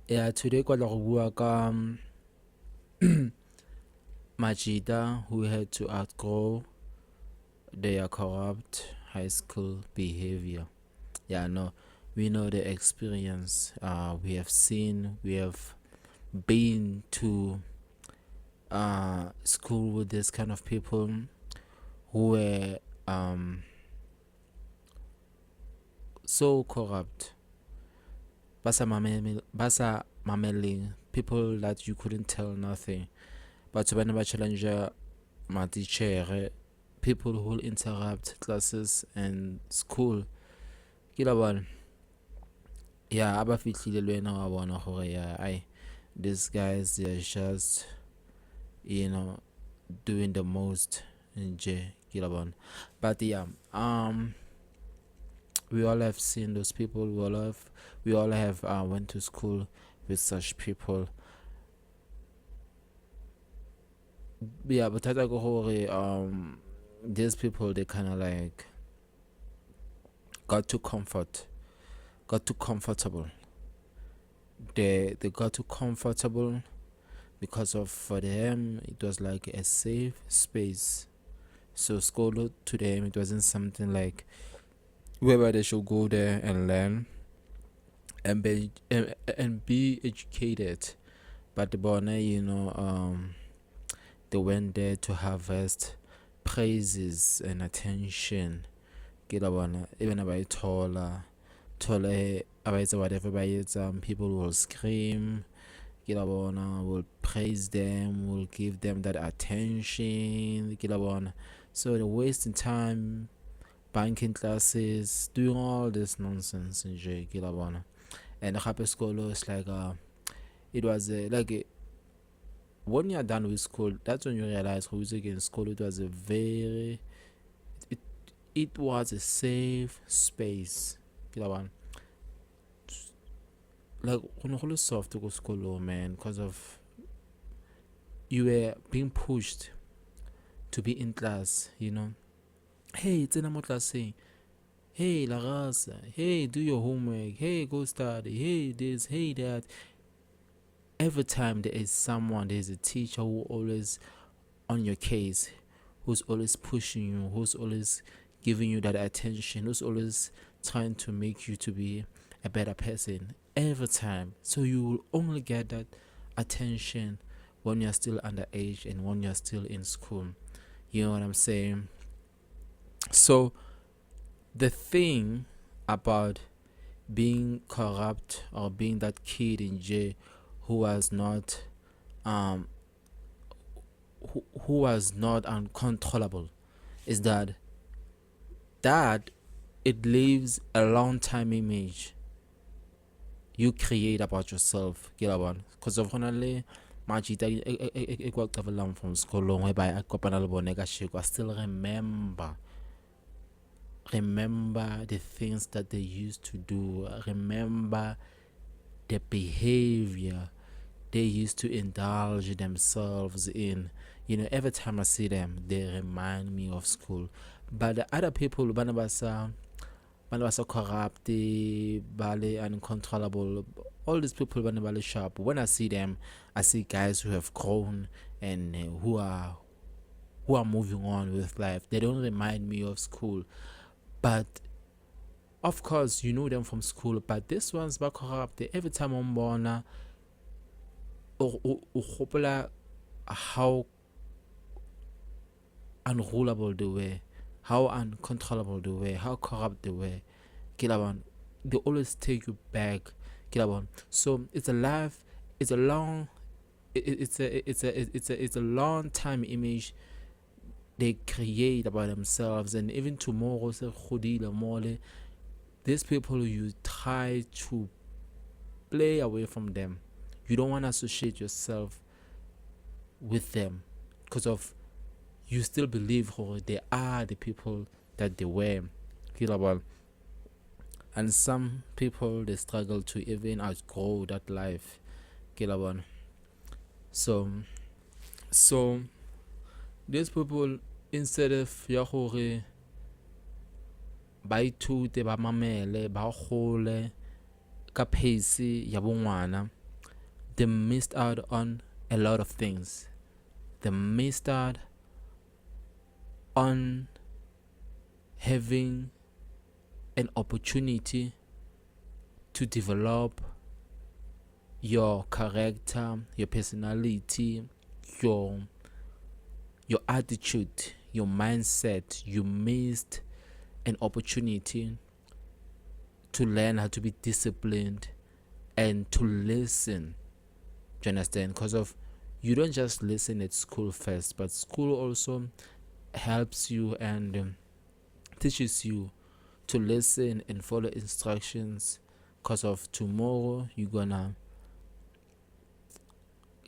Yeah, today kwa tla go bua ka Majida who had to outgrow their corrupt high school behavior. Yeah, no, we know the experience. We have seen, we have been to school with this kind of people who were so corrupt. Basa mameling people that you couldn't tell nothing. But when I challenge my teacher, people who will interrupt classes and school. Kila one. Yeah, aba fihlile le wena wa bona gore yeah, these guys they're just doing the most nje kila one. But yeah, we all have seen those people. We all have went to school with such people. Yeah, but thata go gore these people they kind of like got too comfortable. They got too comfortable because of for them it was like a safe space. So school to them it wasn't something like where they should go there and learn and be educated. But the Borne, they went there to harvest praises and attention. Even about taller, about whatever by people will scream. Will praise them, will give them that attention. So they're wasting time, banking classes, doing all this nonsense in J. And the happy school is like it was when you're done with school, that's when you realize who's in school. It was it was a safe space. Like when soft to go school, man, because of you were being pushed to be in class. Hey, it's in a class. Hey, la raza. Hey, do your homework. Hey, go study. Hey, this. Hey, that. Every time there's a teacher who always on your case, who's always pushing you, who's always giving you that attention, who's always trying to make you to be a better person every time. So you will only get that attention when you're still underage and when you're still in school. You know what I'm saying? So the thing about being corrupt or being that kid in jail who was not who was not uncontrollable is that it leaves a long time image you create about yourself. Because of honestly Majita e from school whereby I kopana le bone ka sheko, I still remember the things that they used to do. Remember the behavior they used to indulge themselves in. Every time I see them, they remind me of school. But the other people, Banabasa corrupt, bale uncontrollable. All these people, Banabale sharp. When I see them, I see guys who have grown and who are moving on with life. They don't remind me of school. But of course, you know them from school. But this one's back corrupt. Every time I'm born, how unrulable they were, how uncontrollable they were, how corrupt they were. They always take you back. So it's a life. It's a long. It's a long time image they create about themselves, and even tomorrow, these people you try to play away from them. You don't want to associate yourself with them because of you still believe they are the people that they were. And some people they struggle to even outgrow that life. So these people, instead of ya gore ba ithute ba mamele ba gole ka pace ya bongwana, they missed out on a lot of things. They missed out on having an opportunity to develop your character, your personality, your attitude, your mindset. You missed an opportunity to learn how to be disciplined and to listen. Do you understand? Because of you don't just listen at school first, but school also helps you and teaches you to listen and follow instructions. Because of tomorrow you're gonna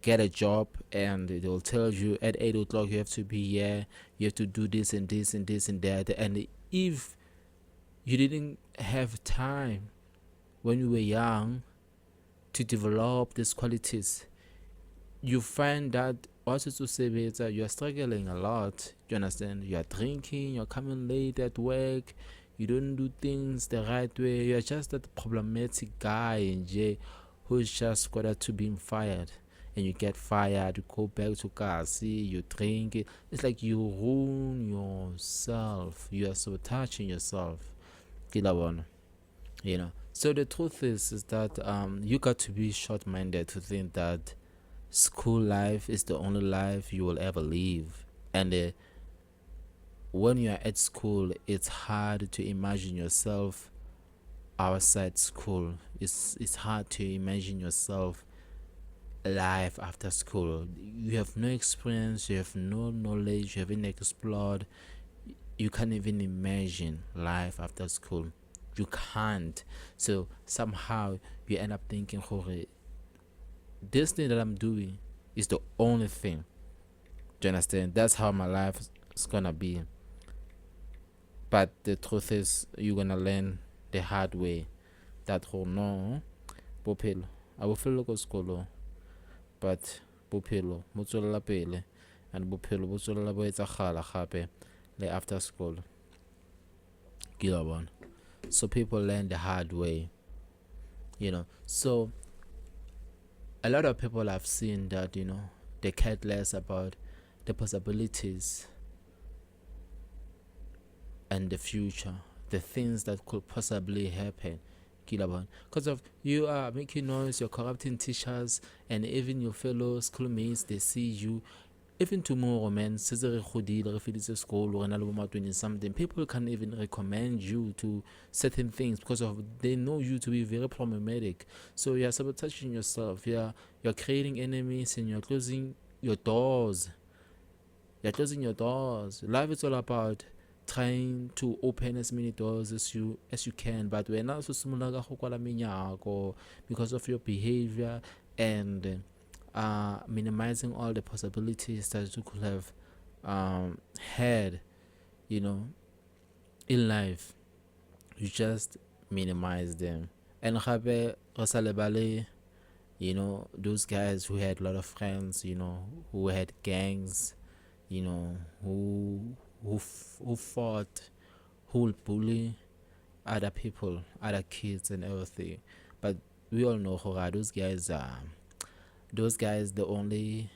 get a job and they'll tell you at 8 o'clock you have to be here, you have to do this and this and this and that. And if you didn't have time when you were young to develop these qualities, you find that also to say better, you're struggling a lot. You understand? You're drinking, you're coming late at work, you don't do things the right way, you're just that problematic guy in jail who's just got to being fired. And you get fired, you go back to Kasi, you drink it. It's like you ruin yourself. You are sabotaging yourself. You know. So the truth is that you got to be short-minded to think that school life is the only life you will ever live. And when you are at school, it's hard to imagine yourself outside school. It's hard to imagine yourself life after school. You have no experience, you have no knowledge, you haven't explored. You can't even imagine life after school. You can't. So somehow you end up thinking, this thing that I'm doing is the only thing. Do you understand? That's how my life is gonna be. But the truth is, you're gonna learn the hard way that no, bophelo a bofelo ko sekolo, but bophelo bo tswella pele, and bophelo bo tswella bo etsagala gape le after school. So people learn the hard way, so a lot of people have seen that they care less about the possibilities and the future, the things that could possibly happen. Because of you are making noise, you're corrupting teachers, and even your fellow schoolmates, they see you. Even tomorrow, man, something, people can even recommend you to certain things because of they know you to be very problematic. So you're sabotaging yourself. You're creating enemies and you're closing your doors. Life is all about trying to open as many doors as you can, but we're not so because of your behavior and minimizing all the possibilities that you could have had, in life. You just minimize them. And those guys who had a lot of friends, who had gangs, who fought, who would bully other people, other kids and everything. But we all know those guys they were only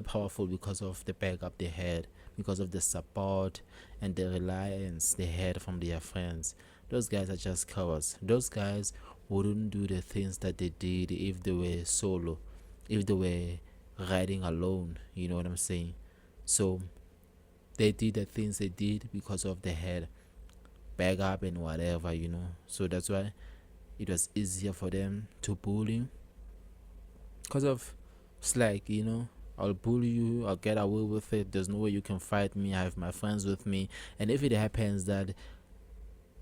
powerful because of the backup they had, because of the support and the reliance they had from their friends. Those guys are just cowards. Those guys wouldn't do the things that they did if they were solo, if they were riding alone. You know what I'm saying? So they did the things they did because of they had backup and whatever, So that's why it was easier for them to bully. Because of it's like, I'll bully you, I'll get away with it, there's no way you can fight me, I have my friends with me. And if it happens that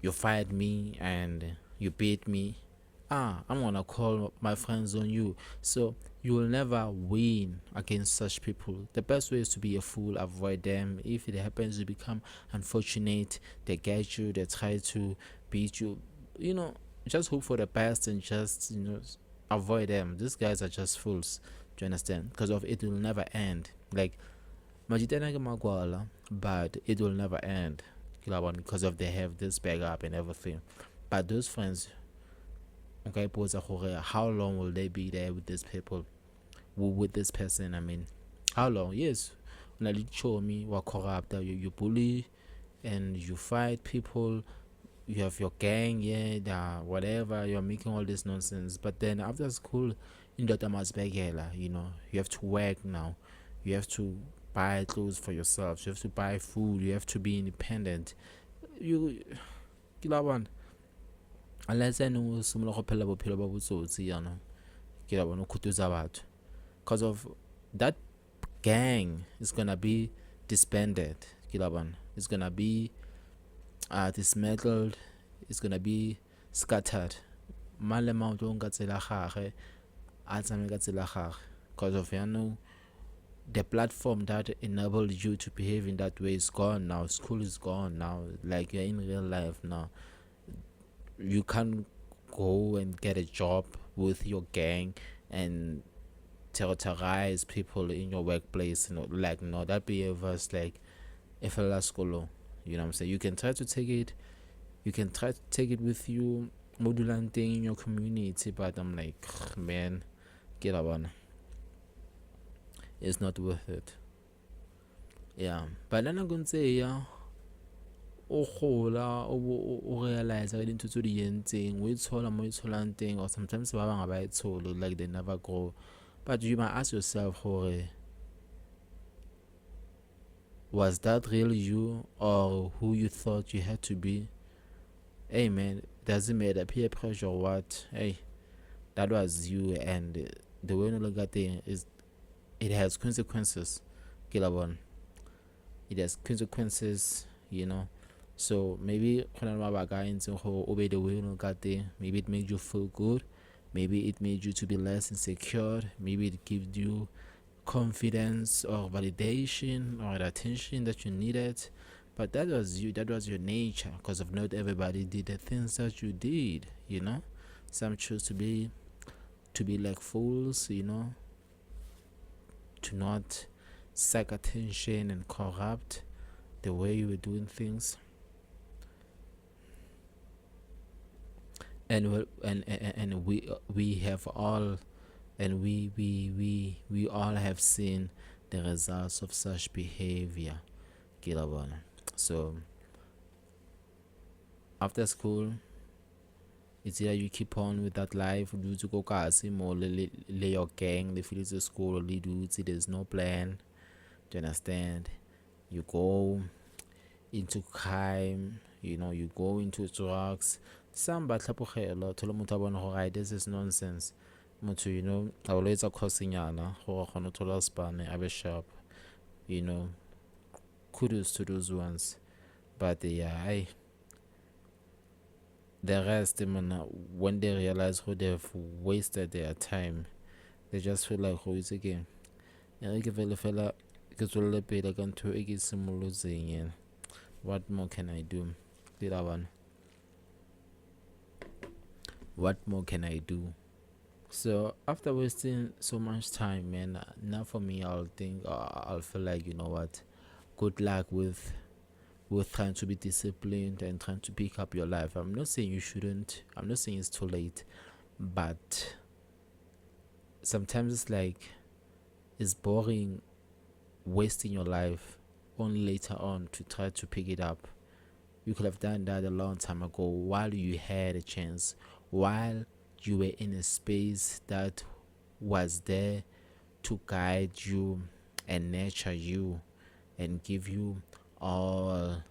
you fight me and you beat me, I'm gonna call my friends on you. So you will never win against such people. The best way is to be a fool, avoid them. If it happens, you become unfortunate, they get you, they try to beat you, just hope for the best and just avoid them. These guys are just fools. Do you understand? Because of it will never end. Like majitena ke magwala, but it will never end. Because of they have this backup and everything. But those friends okay, how long will they be there with these people, with this person? I mean, how long? Yes, when you show me what corrupt, you bully and you fight people, you have your gang, yeah, whatever, you're making all this nonsense. But then after school, you have to work now, you have to buy clothes for yourself, you have to buy food, you have to be independent. You kila one unless I know some go phela bophelo ba botsotsi yana kila bona o khututsa batho, because of that gang is gonna be disbanded. Kila bona it's gonna be dismantled, it's gonna be scattered. Male mauto nka tsela gage a tsame ka tsela gage, because of the platform that enabled you to behave in that way is gone now. School is gone now, like you're in real life now. You can't go and get a job with your gang and terrorize people in your workplace, like no, that behavior is like FLA school. You know what I'm saying? You can try to take it, with you modular thing in your community, but I'm like, man, get up on, it's not worth it. Yeah, but then I'm gonna say, yeah, o gola o realize ga dintho tse di yentseng o itshola mo itsholang teng, or sometimes ba bang ba itshole, like they never grow. But you might ask yourself, was that really you or who you thought you had to be? Hey man, doesn't matter, peer pressure or what, hey, that was you. And the way you look at it is, it has consequences. Kilabon, it has consequences, So maybe obey the way you look at it. Maybe it made you feel good. Maybe it made you to be less insecure. Maybe it gives you confidence or validation or attention that you needed. But that was you, that was your nature, because of not everybody did the things that you did. Some chose to be like fools, to not seek attention and corrupt the way you were doing things. And we have all, and we all have seen the results of such behavior. So after school, it's either you keep on with that life, do to go kasi more lay your gang, the feel to school, only do there's no plan. Do you understand? You go into crime, you go into drugs. Some but this is nonsense. I always a causing yana or span a sharp. Kudos to those ones. But yeah, the rest, when they realize how they've wasted their time, they just feel like, it's again. What more can I do? What more can I do? So after wasting so much time, man, now for me, I'll feel like, what? Good luck with trying to be disciplined and trying to pick up your life. I'm not saying you shouldn't. I'm not saying it's too late, but sometimes it's like it's boring wasting your life only later on to try to pick it up. You could have done that a long time ago while you had a chance, while you were in a space that was there to guide you and nurture you and give you all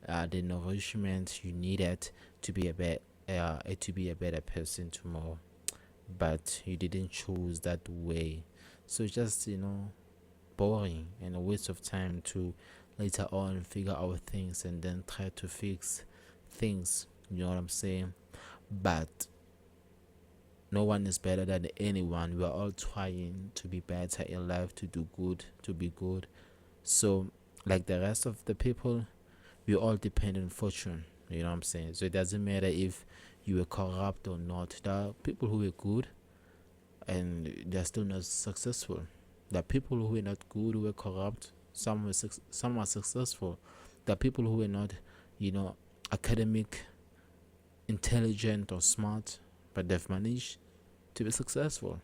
the nourishment you needed to be a better person tomorrow. But you didn't choose that way, so just boring and a waste of time to later on figure out things and then try to fix things. You know what I'm saying? But no one is better than anyone. We are all trying to be better in life, to do good, to be good. So like the rest of the people, we all depend on fortune. You know what I'm saying? So it doesn't matter if you were corrupt or not. There are people who were good and they're still not successful. There are people who were not good, who were corrupt. Some are successful. There are people who were not, academic, intelligent or smart, but they've managed to be successful.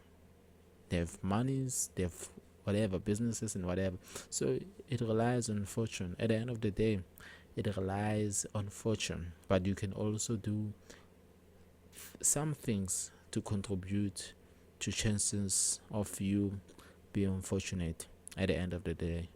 They have monies, they have whatever, businesses and whatever. So it relies on fortune. At the end of the day, it relies on fortune, but you can also do some things to contribute to chances of you being fortunate at the end of the day.